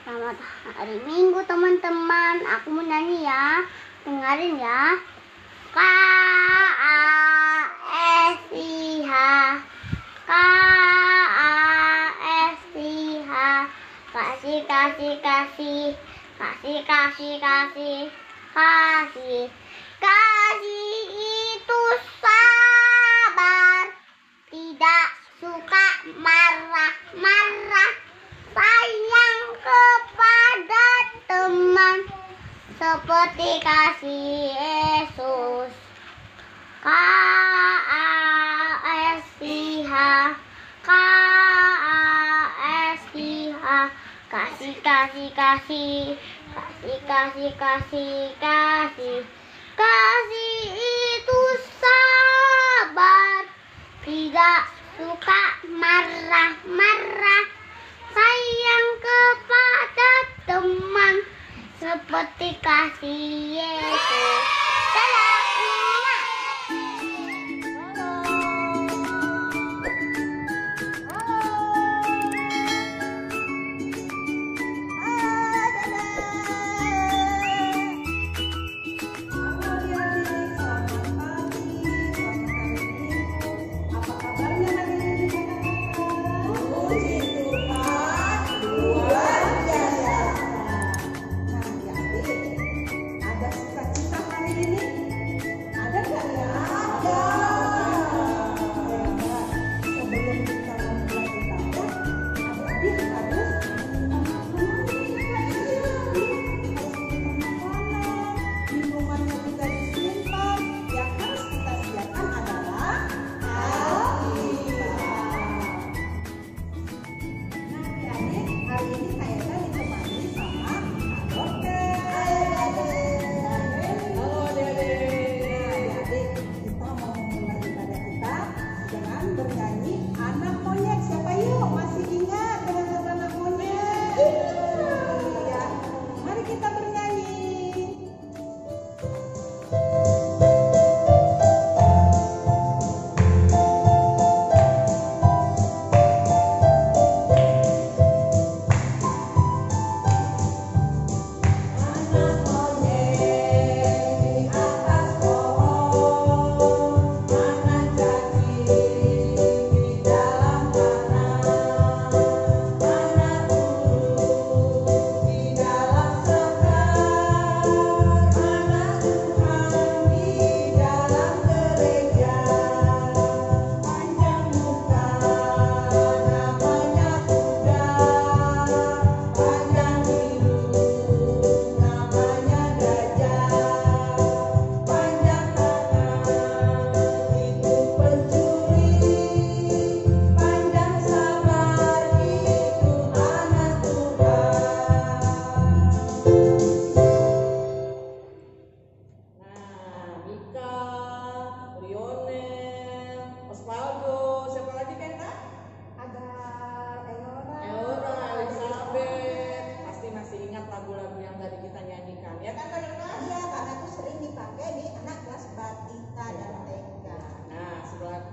Selamat hari Minggu teman-teman. Aku mau nyanyi ya. Dengerin ya. K-A-S-I-H K-A-S-I-H Kasih, kasih, kasih. Kasih, kasih, kasih. Kasih. Kasih itu sabar, tidak suka marah-marah, sayang kepada teman seperti kasih Yesus. K-A-S-I-H K-A-S-I-H Kasih, kasih, kasih. Kasih, kasih, kasih. Kasih. Kasih itu sabar, tidak suka marah-marah, sayang kepada teman seperti kasih Yesus. Dadah.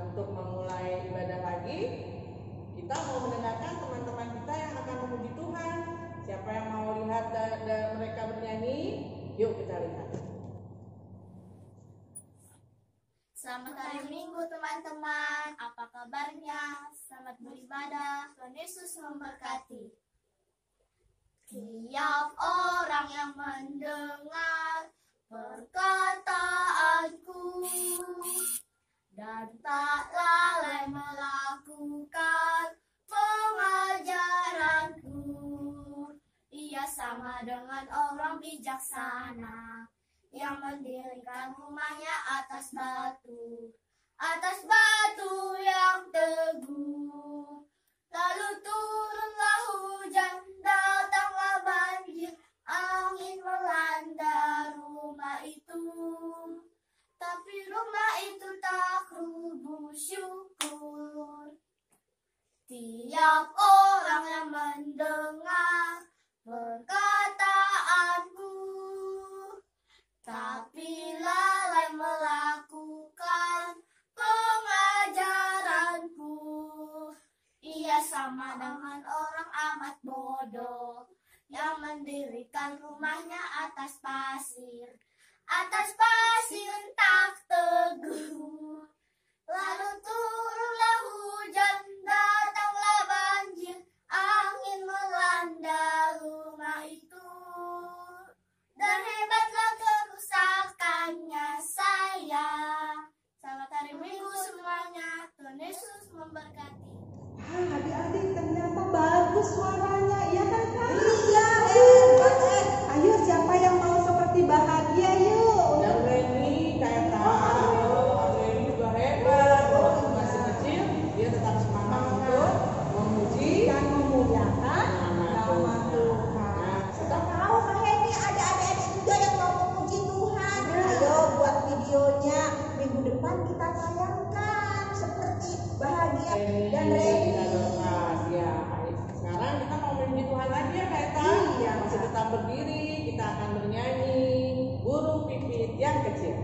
Untuk memulai ibadah lagi, kita mau mendengarkan teman-teman kita yang akan memuji Tuhan. Siapa yang mau lihat mereka bernyanyi? Yuk kita lihat. Selamat hari Minggu teman-teman. Apa kabarnya? Selamat beribadah. Tuhan Yesus memberkati. Tiap orang yang mendengar perkataanku dan tak lalai melakukan pengajaranku, ia sama dengan orang bijaksana yang mendirikan rumahnya atas batu yang teguh. Lalu turunlah hujan, datanglah banjir, angin melanda rumah itu. Tapi rumah itu tak rubuh, syukur. Tiap orang yang mendengar perkataanku tapi lalai melakukan pengajaranku, ia sama dengan orang amat bodoh. yang mendirikan rumahnya atas pasir. Atas pasir tak teguh. Lalu turunlah hujan, datanglah banjir, angin melanda rumah itu. Dan hebatlah kerusakannya, sayang. Selamat hari Minggu semuanya. Tuhan Yesus memberkati. Adik-adik ternyata bagus suaranya, iya kan Kak? Iya, hebat. Ayo siapa yang mau seperti Bahagia yuk. Dan Reni kayak tahu, Reni juga hebat. Walaupun masih kecil, dia tetap semangat untuk memuji Dan memuliakan nama nama Tuhan. Tuhan. Nah, setelah Tahu Kak Heni ada adik-adik juga yang mau memuji Tuhan. Ayo buat videonya minggu depan kita tayangkan seperti Bahagia dan Reni. Ya, sekarang kita mau memuji Tuhan lagi ya Kak Eta. Iya. Masih tetap berdiri, kita akan bernyanyi burung pipit yang kecil.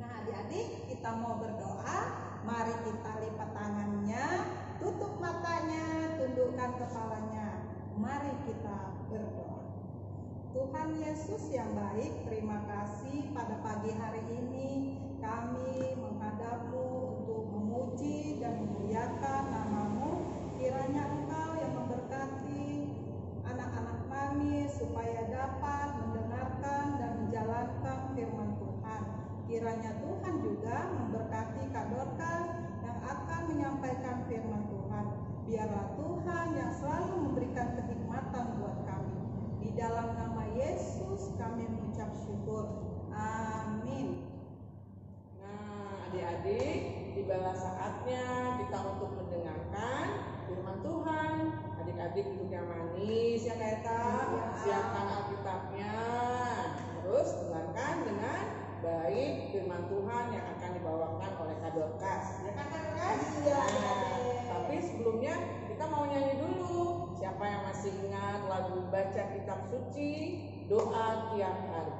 Nah adik-adik kita mau berdoa. Mari kita lipat tangannya, tutup matanya, tundukkan kepalanya. Mari kita berdoa. Tuhan Yesus yang baik, terima kasih pada pagi hari ini kami menghadap-Mu untuk memuji dan memuliakan nama-Mu. Kiranya Engkau yang memberkati anak-anak kami supaya dapat mendengarkan dan menjalankan firman Tuhan. Kiranya Tuhan juga memberkati Kak Dorcas yang akan menyampaikan firman Tuhan. Biarlah Tuhan yang selalu memberikan kehikmatan buat kami. Di dalam nama Yesus kami mengucap syukur. Amin. Nah, adik-adik, tibalah saatnya kita untuk mendengarkan firman Tuhan. Adik-adik duduk yang manis ya Kak Eta. Iya. Siapkan Alkitabnya. Terus dengarkan dengan baik firman Tuhan yang akan dibawakan oleh Kak Dorcas. Ya kan Kak Dorcas? Iya, Nah, adik-adik. tapi sebelumnya kita mau nyanyi dulu. Siapa yang masih ingat lagu baca kitab suci, doa tiap hari?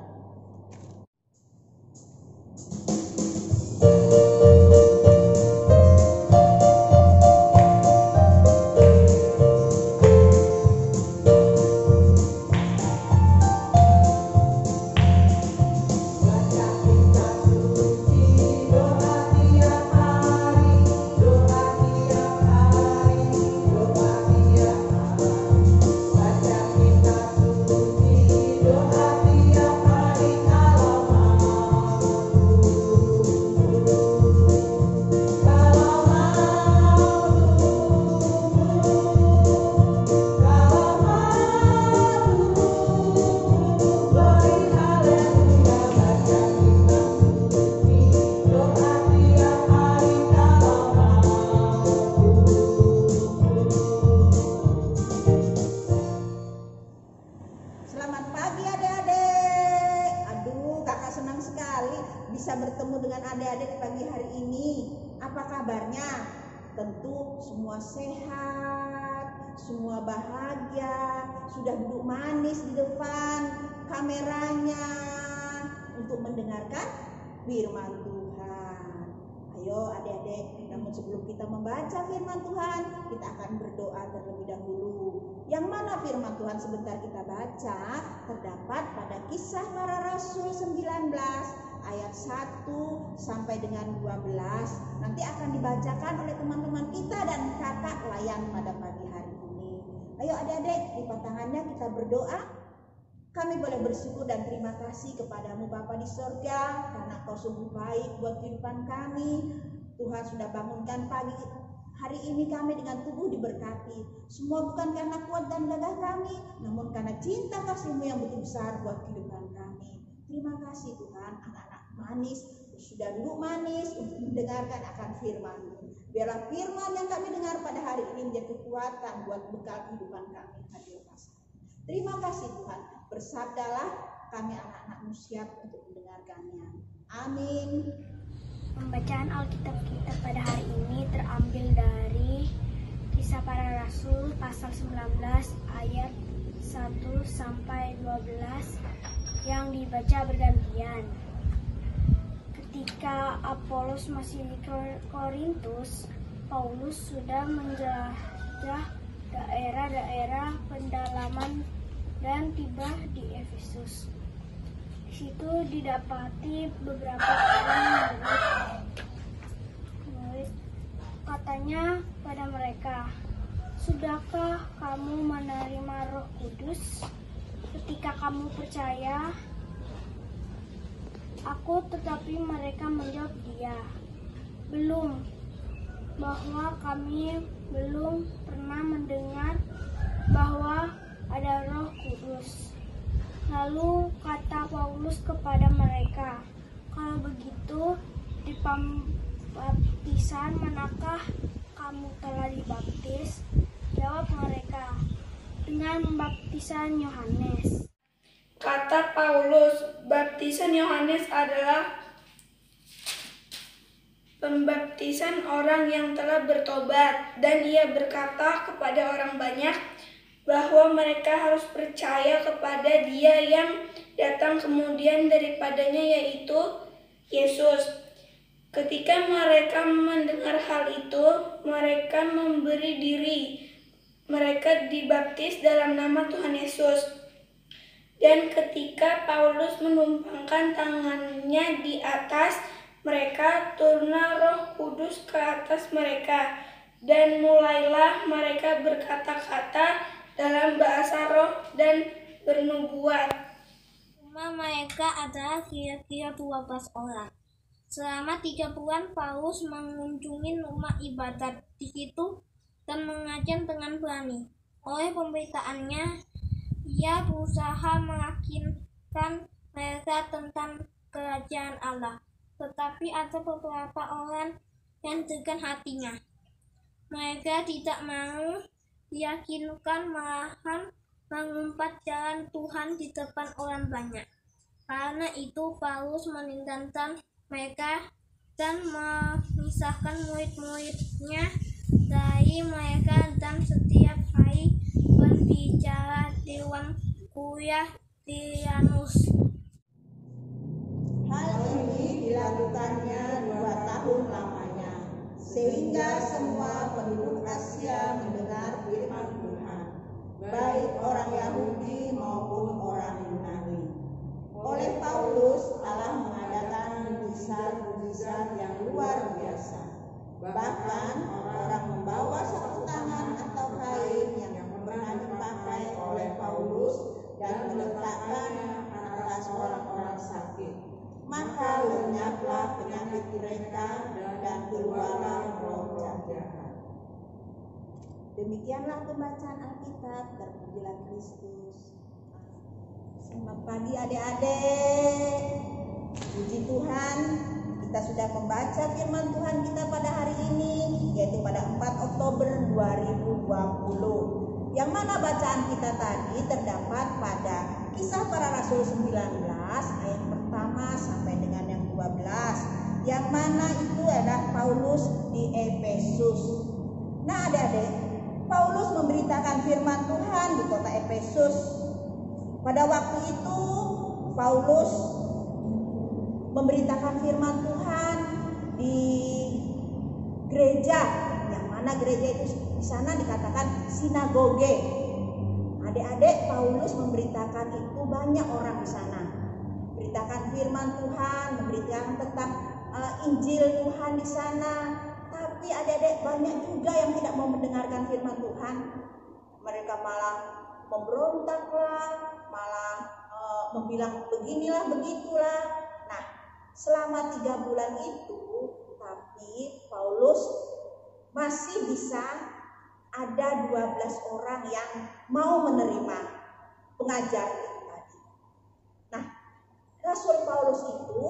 Baca kitab suci, doa tiap hari, doa tiap hari, doa tiap hari. Baca kitab suci, doa tiap hari kalau mau. Kalau mau, beri haleluya. Baca kitab suci, doa tiap hari kalau mau. Selamat pagi adik-adik. Aduh, kakak senang sekali bisa bertemu dengan adik-adik pagi hari ini. Apa kabarnya? Tentu semua sehat, semua bahagia, sudah duduk manis di depan kameranya untuk mendengarkan firman Tuhan. Ayo Ayo adik-adik, namun sebelum kita membaca firman Tuhan, kita akan berdoa terlebih dahulu. Yang mana firman Tuhan sebentar kita baca terdapat pada Kisah Para Rasul 19 ayat 1 sampai dengan 12. Nanti akan dibacakan oleh teman-teman kita dan kakak layan pada pagi hari ini. Ayo adik-adik, lipat tangannya kita berdoa. Kami boleh bersyukur dan terima kasih kepadamu Bapa di sorga, karena Kau sungguh baik buat kehidupan kami. Tuhan sudah bangunkan pagi hari ini kami dengan tubuh diberkati. Semua bukan karena kuat dan gagah kami, namun karena cinta kasih-Mu yang begitu besar buat kehidupan kami. Terima kasih Tuhan, anak-anak manis sudah duduk manis untuk mendengarkan akan firman-Mu. Biarlah firman yang kami dengar pada hari ini menjadi kekuatan buat bekal kehidupan kami. Terima kasih Tuhan, bersabdalah, kami anak-anak-Mu siap untuk mendengarkannya. Amin. Pembacaan Alkitab kita pada hari ini terambil dari Kisah Para Rasul pasal 19 ayat 1 sampai 12 yang dibaca bergantian. Ketika Apolos masih di Korintus, Paulus sudah menjelajah daerah-daerah pedalaman dan tiba di Efesus. Di situ didapati beberapa orang murid. Katanya pada mereka, "Sudahkah kamu menerima Roh Kudus ketika kamu percaya?" Tetapi mereka menjawab dia, "Belum, bahwa kami belum pernah mendengar bahwa ada Roh Kudus." Lalu kata Paulus kepada mereka, "Kalau begitu, di pembaptisan manakah kamu telah dibaptis?" Jawab mereka, "Dengan baptisan Yohanes." Kata Paulus, baptisan Yohanes adalah pembaptisan orang yang telah bertobat, dan ia berkata kepada orang banyak bahwa mereka harus percaya kepada Dia yang datang kemudian daripadanya, yaitu Yesus. Ketika mereka mendengar hal itu, mereka memberi diri. Mereka dibaptis dalam nama Tuhan Yesus. Dan ketika Paulus menumpangkan tangannya di atas mereka, turunlah Roh Kudus ke atas mereka, dan mulailah mereka berkata-kata dalam bahasa roh dan bernubuat. Jumlah mereka adalah kira-kira 12 orang. Selama 3 bulan Paulus mengunjungi rumah ibadat di situ dan mengajar dengan berani. Oleh pemberitaannya, ia berusaha meyakinkan mereka tentang kerajaan Allah. Tetapi ada beberapa orang yang tegar hatinya. Mereka tidak mau diyakinkan, malahan mengumpat jalan Tuhan di depan orang banyak. Karena itu Paulus meninggalkan mereka dan memisahkan murid-muridnya dari mereka, dan setiap hari berbicara di ruang kuliah Tirianus. Hal ini dilakukannya 2 tahun lamanya, sehingga semua penduduk Asia mendengar firman Tuhan, baik orang Yahudi maupun orang Yunani. Oleh Paulus, Allah mengadakan mujizat-mujizat yang luar biasa. Bahkan orang membawa sarung tangan atau kain yang pernah dipakai oleh Paulus dan meletakkannya atas orang-orang sakit. Maka lenyaplah penyakit mereka dan keluarlah roh jahat. Demikianlah pembacaan Alkitab. Terpujilah Kristus. Selamat pagi adik-adik. Puji Tuhan, kita sudah membaca firman Tuhan kita pada hari ini, yaitu pada 4 Oktober 2020. Yang mana bacaan kita tadi terdapat pada Kisah Para Rasul 19 ayat pertama sampai dengan yang 12. Yang mana itu adalah Paulus di Efesus. Nah adik-adik, Paulus memberitakan firman Tuhan di kota Efesus. Pada waktu itu Paulus memberitakan firman Tuhan di gereja, yang mana gereja itu di sana dikatakan sinagoge. Adik-adik, Paulus memberitakan itu banyak orang di sana. Memberitakan firman Tuhan, memberitakan tentang Injil Tuhan di sana. Tapi adik-adik banyak juga yang tidak mau mendengarkan firman Tuhan. Mereka malah memberontaklah, malah membilang beginilah begitulah. Nah, selama 3 bulan itu, tapi Paulus masih bisa ada 12 orang yang mau menerima pengajaran itu tadi. Nah, Rasul Paulus itu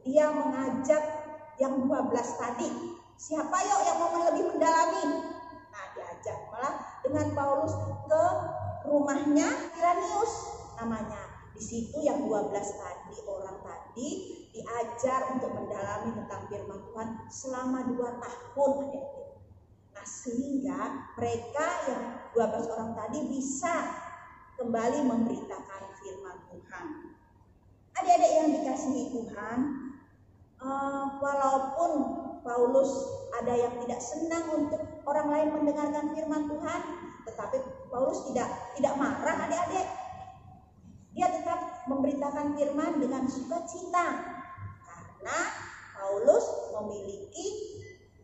dia mengajak yang 12 tadi. Siapa yuk yang mau lebih mendalami? Nah, diajak malah dengan Paulus ke rumahnya Tiranius namanya. Di situ yang 12 tadi orang tadi diajar untuk mendalami tentang firman Tuhan selama 2 tahun. Nah, sehingga mereka yang 12 orang tadi bisa kembali memberitakan firman Tuhan. Adik-adik yang dikasihi Tuhan, walaupun Paulus ada yang tidak senang untuk orang lain mendengarkan firman Tuhan, tetapi Paulus tidak marah adik-adik. Dia tetap memberitakan firman dengan sukacita karena Paulus memiliki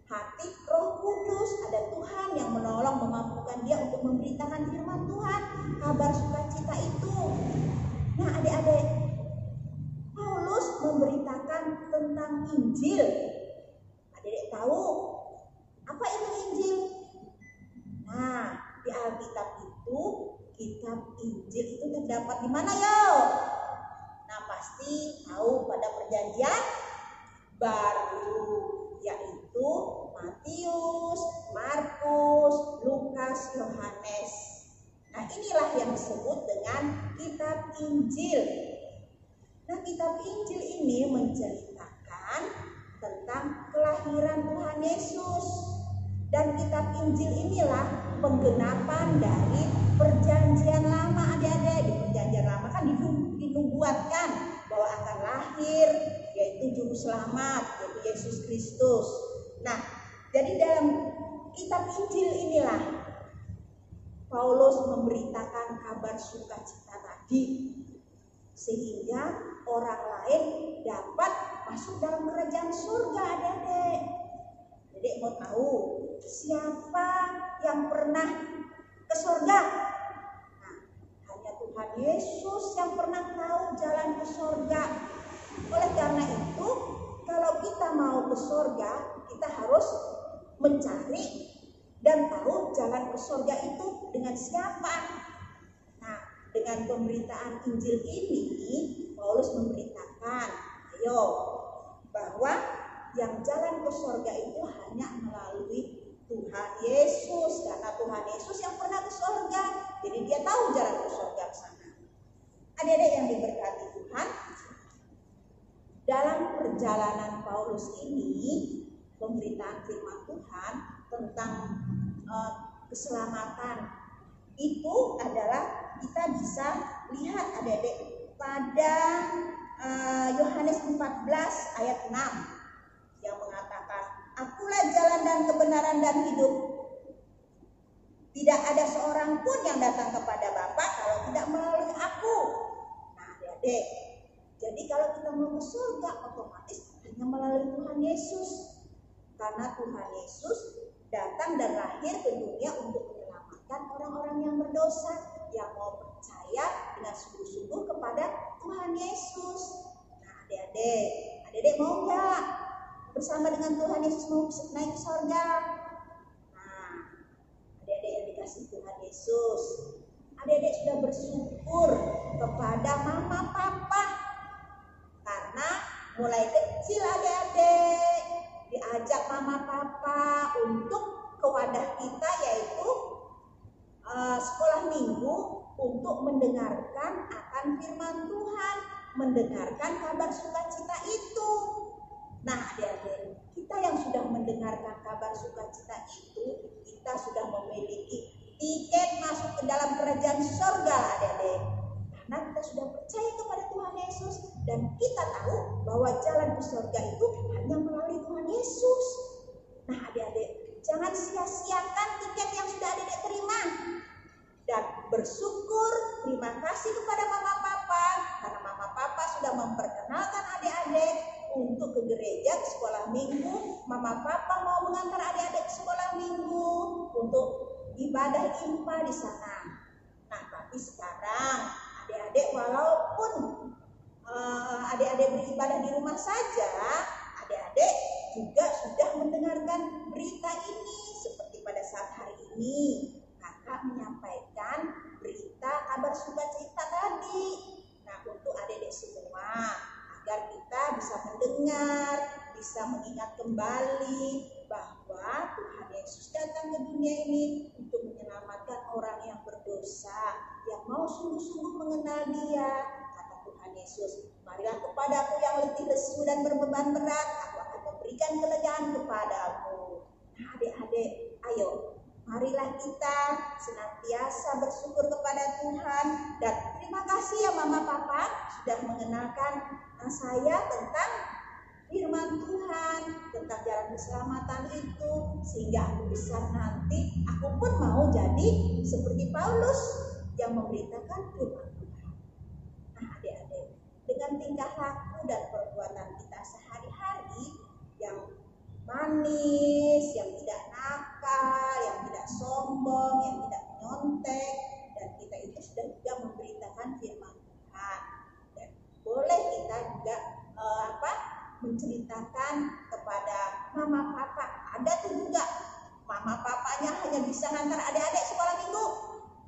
hati Roh Kudus, ada Tuhan yang menolong memampukan dia untuk memberitakan firman Tuhan, kabar sukacita itu. Nah, adik-adik, Paulus memberitakan tentang Injil. Adik-adik tahu apa itu Injil? Nah, di Alkitab itu kitab Injil itu terdapat di mana yo? Nah, pasti tahu pada Perjanjian Baru, yaitu Matius, Markus, Lukas, Yohanes. Nah, inilah yang disebut dengan kitab Injil. Nah, kitab Injil ini menceritakan tentang kelahiran Tuhan Yesus. Dan kitab Injil inilah penggenapan dari Perjanjian Lama, adik-adik. Di Perjanjian Lama kan dinubuatkan bahwa akan lahir yaitu juru selamat, yaitu Yesus Kristus. Nah, jadi dalam kitab Injil inilah Paulus memberitakan kabar sukacita tadi, sehingga orang lain dapat masuk dalam kerajaan surga, adik-adik. Adik mau tahu siapa yang pernah ke surga? Nah, hanya Tuhan Yesus yang pernah tahu jalan ke surga. Oleh karena itu, kalau kita mau ke surga, kita harus mencari dan tahu jalan ke surga itu dengan siapa. Nah, dengan pemberitaan Injil ini, Paulus memberitakan, ayo, bahwa yang jalan ke surga itu hanya melalui Tuhan Yesus, karena Tuhan Yesus yang pernah ke surga, jadi dia tahu jalan ke surga ke sana. Adik-adik yang diberkati Tuhan, dalam perjalanan Paulus ini, pemberitaan firman Tuhan tentang keselamatan itu adalah kita bisa lihat adik-adik pada Yohanes 14 ayat 6 yang mengatakan, "Akulah jalan dan kebenaran dan hidup. Tidak ada seorang pun yang datang kepada Bapa kalau tidak melalui aku." Nah, adik-adik, jadi kalau kita mau ke surga, otomatis hanya melalui Tuhan Yesus. Karena Tuhan Yesus datang dan lahir ke dunia untuk menyelamatkan orang-orang yang berdosa, yang mau percaya dengan sungguh-sungguh kepada Tuhan Yesus. Nah, adik-adik mau nggak bersama dengan Tuhan Yesus mau naik ke surga? Nah, adik-adik yang dikasih Tuhan Yesus, adik-adik sudah bersyukur kepada mama papa, karena mulai kecil adik-adik diajak mama papa untuk ke wadah kita, yaitu sekolah minggu, untuk mendengarkan akan firman Tuhan, mendengarkan kabar sukacita itu. Nah, adik-adik, kita yang sudah mendengarkan kabar sukacita itu, kita sudah memiliki tiket masuk ke dalam kerajaan surga, adik-adik. Karena kita sudah percaya kepada Tuhan Yesus dan kita tahu bahwa jalan ke surga itu hanya melalui Tuhan Yesus. Nah, adik-adik, jangan sia-siakan tiket yang sudah adik-adik terima. Dan bersyukur, terima kasih kepada mama papa karena mama papa sudah memperkenalkan adik-adik untuk ke gereja ke sekolah minggu. Mama papa mau mengantar adik-adik ke sekolah minggu untuk ibadah IMPA di sana. Nah, tapi sekarang adik-adik walaupun adik-adik beribadah di rumah saja, adik-adik juga sudah mendengarkan berita ini. Seperti pada saat hari ini kakak menyampaikan berita kabar sukacita tadi. Nah, untuk adik-adik semua, agar kita bisa mendengar, bisa mengingat kembali bahwa Tuhan Yesus datang ke dunia ini untuk menyelamatkan orang yang berdosa, yang mau sungguh-sungguh mengenal Dia. Kata Tuhan Yesus, marilah kepadaku yang letih lesu dan berbeban berat, aku akan memberikan kelegaan kepadamu. Nah, adik-adik, ayo marilah kita senantiasa bersyukur kepada Tuhan. Dan terima kasih ya mama papa sudah mengenalkan saya tentang firman Tuhan, tentang jalan keselamatan itu, sehingga aku besar nanti aku pun mau jadi seperti Paulus yang memberitakan firman Tuhan. Nah, adik-adik, dengan tingkah laku dan perbuatan kita sehari-hari yang manis, yang tidak nakal, yang tidak sombong, yang tidak menyontek, dan kita itu sudah juga memberitakan firman Tuhan. Dan boleh kita juga menceritakan kepada mama papa. Ada tuh juga mama papanya hanya bisa ngantar adik-adik sekolah minggu,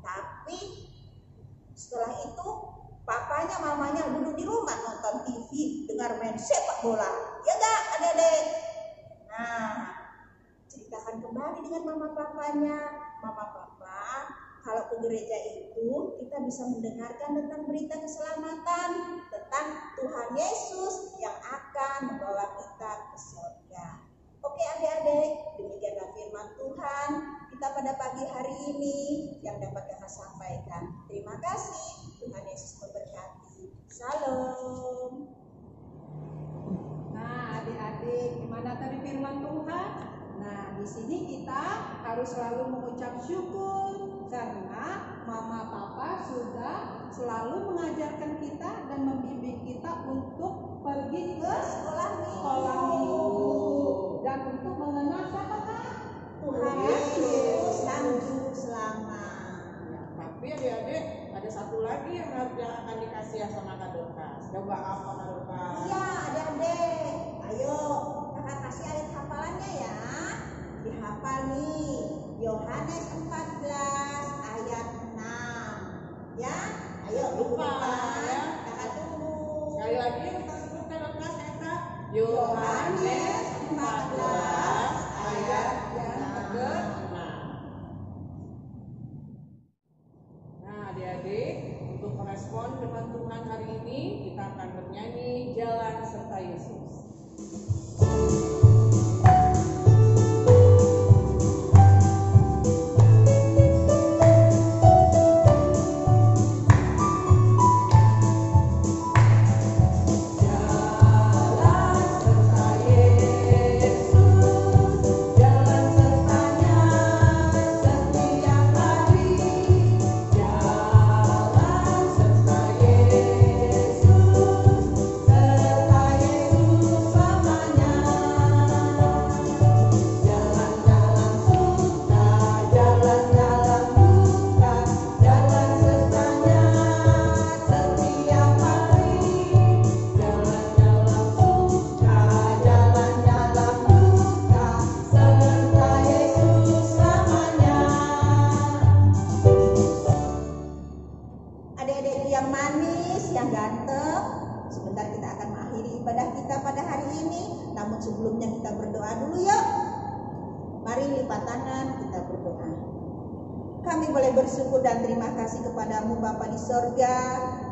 tapi setelah itu papanya mamanya duduk di rumah nonton TV, dengar main sepak bola. Ya enggak adik-adik? Nah, ceritakan kembali dengan mama papanya. Mama papa, kalau ke gereja itu kita bisa mendengarkan tentang berita keselamatan, tentang Tuhan Yesus yang akan membawa kita ke surga. Oke adik-adik, demikianlah firman Tuhan kita pada pagi hari ini yang dapat kakak sampaikan. Terima kasih, Tuhan Yesus memberkati. Salam. Nah, adik-adik, gimana tadi firman Tuhan? Nah, di sini kita harus selalu mengucap syukur karena mama papa sudah selalu mengajarkan kita dan membimbing kita untuk pergi ke sekolah minggu dan untuk mengenal siapa Kak? Tuhan Yesus dan Juru Selamat. Ya, tapi adik-adik ada satu lagi yang akan dikasih sama Kak Dorcas. Coba apa Kak Dorcas? Iya adik-adik, ayo kakak kasih ayat hafalannya ya. Dihafal nih, Yohanes 14 ayat 6. Ya, ayo Lupa, ya. kakak tunggu. Sekali lagi kita sebut Kak Dorcas ya Kak. Yohanes 14 ayat yang ke-6. Nah adik-adik, untuk merespon firman Tuhan hari ini kita akan bernyanyi Jalan Serta Yesus. Adik-adik yang manis, yang ganteng, sebentar kita akan mengakhiri ibadah kita pada hari ini. Namun sebelumnya kita berdoa dulu yuk. Mari lipat tangan, kita berdoa. Kami boleh bersyukur dan terima kasih kepadamu Bapa di sorga,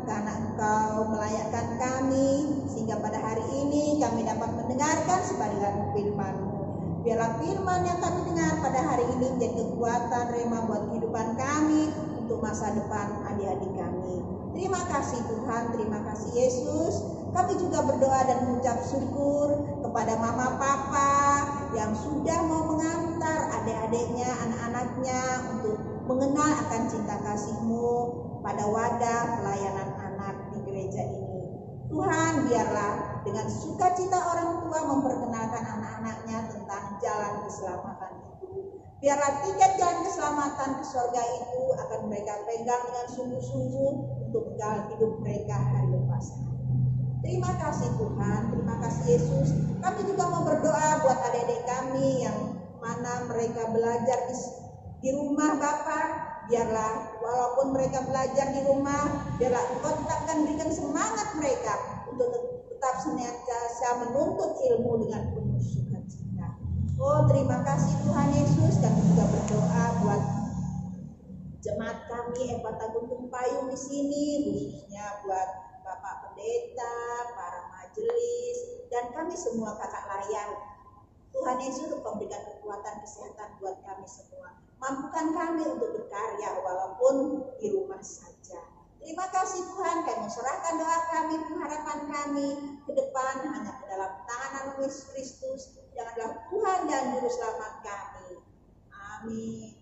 karena Engkau melayakkan kami, sehingga pada hari ini kami dapat mendengarkan sebagian firman-Mu. Biarlah firman yang kami dengar pada hari ini menjadi kekuatan rema buat kehidupan kami, untuk masa depan adik-adik kami. Terima kasih Tuhan, terima kasih Yesus, Kami juga berdoa dan mengucap syukur kepada mama papa yang sudah mau mengantar adik-adiknya, anak-anaknya untuk mengenal akan cinta kasih-Mu pada wadah pelayanan anak di gereja ini. Tuhan, biarlah dengan sukacita orang tua memperkenalkan anak-anaknya tentang jalan keselamatan itu. Biarlah tiket jalan keselamatan ke surga itu akan mereka pegang dengan sungguh-sungguh untuk menjalani hidup mereka hari lepas. Terima kasih Tuhan, terima kasih Yesus. Kami juga mau berdoa buat adik-adik kami yang mana mereka belajar di rumah Bapa. Biarlah walaupun mereka belajar di rumah, biarlah Engkau tetap akan berikan semangat mereka untuk tetap senantiasa menuntut ilmu dengan penuh sukacita. Oh, terima kasih Tuhan Yesus. Kami juga berdoa buat jemaat kami Epata Guntung Payung di sini, khususnya buat Bapak Pendeta, para majelis, dan kami semua kakak layan. Tuhan Yesus untuk memberikan kekuatan kesehatan buat kami semua. Mampukan kami untuk berkarya walaupun di rumah saja. Terima kasih Tuhan, kami serahkan doa kami, pengharapan kami ke depan hanya ke dalam tangan Yesus Kristus yang adalah Tuhan dan Juru Selamat kami. Amin.